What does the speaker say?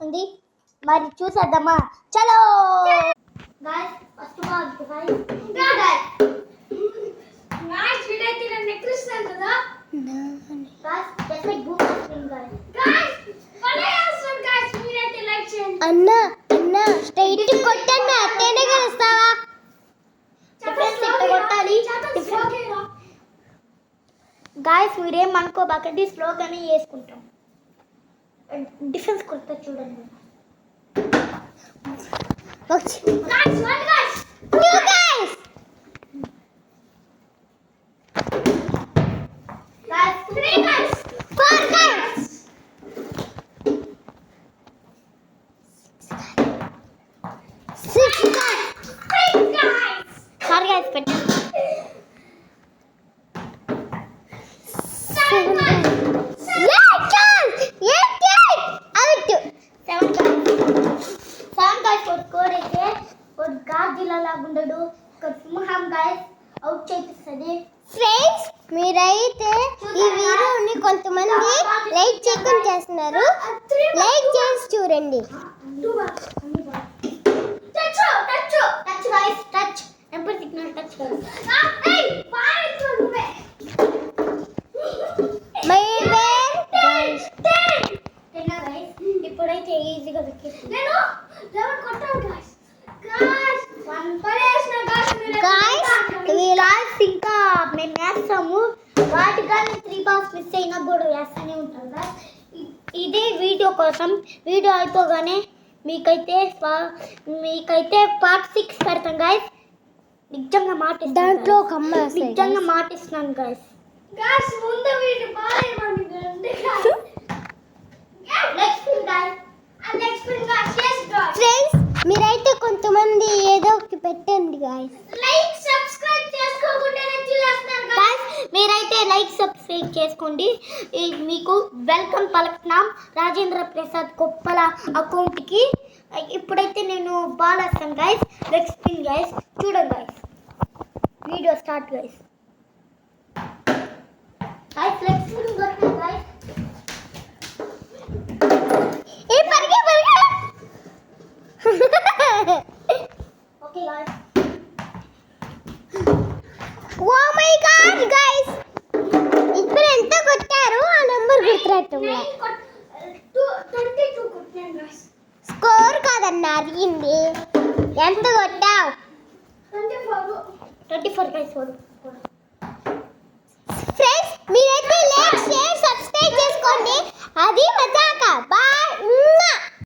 వస్తుంది. మరి చూసేద్దామా? చలో guys, first ball guys. Guys వీడైతే నా నెక్లెస్ కదా. Guys just like boom screen guys. Guys భలే వస్తుంది గాయ్స్. మీరైతే లైక్ చేయండి. అన్న స్ట్రైట్ కొట్టన్న అట్టేనే గెలుస్తావా? డిఫెన్స్ ఇట్ట కొట్టాలి. గాయ్స్ మీరేం అనుకోబాకండి, స్లోగానే వేసుకుంటాం. డిఫెన్స్ కొడతా చూడండి. Guys one guys two guys guys three guys four guys six guys eight guys. Sorry guys పెట్టండి. సెవెన్ గాయ్స్ కొట్టుకోరైతే ఒక గార్జిలా లాగుండడు, ఒక సింహం గాయ్స్ అవుట్ చేపిస్తుంది. ఫ్రెండ్స్ మీరైతే ఈ వీడియోని కొంతమంది లైక్ చేయకుండా చేస్తున్నారు. లైక్ చేసి చూడండి. Touch guys touch ampere signal touch guys. ఇప్పుడైతే ఈజీగా వికెట్. నేను లెవెల్ కొట్టాను గాయ్స్. గాయ్స్ వన్ పడేసిన గాయ్స్. వీలాస్ ఇంకా మేము వేస్తాము. వాటికన్నా 3 బాల్స్ మిస్ అయినా కూడా వేస్తూనే ఉంటాం గాయ్స్. ఇదే వీడియో కోసం వీడియో అయిపోగానే మీకైతే పార్ట్ 6 పెడతాం గాయ్స్. నిజంగా మాటిస్తాను. దాంట్లో ఒక అమ్మాయి నిజంగా మాటిస్తున్నాను గాయ్స్. గాయ్స్ ముందు వీడియో బాలేమని ఫ్రెండ్స్ మీరైతే కొంతమంది ఏదో ఒకటి పెట్టండి గాయ్స్. లైక్ సబ్స్క్రైబ్ చేసుకోకుండా గాయ్స్ మీరైతే లైక్ సబ్స్క్రైబ్ చేసుకోండి. మీకు వెల్కమ్ పలుకుతున్నాం రాజేంద్ర ప్రసాద్ కొప్పల అకౌంట్కి. ఇప్పుడైతే నేను బాల్ వేస్తాను గాయ్స్. Leg spin guys. చూడండి guys, video start guys. Guys leg spin కొట్టాను guys. Okay guys. Oh my God guys, ఇప్పుడు ఎంత కొట్టారు ఆ నంబర్ గుర్తురాట్లేదు. 22 కొట్టాను గాయ్స్. స్కోర్ కాదన్నా అడిగింది. ఎంత కొట్టావు? 24 గాయ్స్. ఫ్రెండ్స్ మీరైతే లైక్ షేర్ సబ్స్క్రైబ్ చేసుకోండి. అది మజాకా. బాయ్.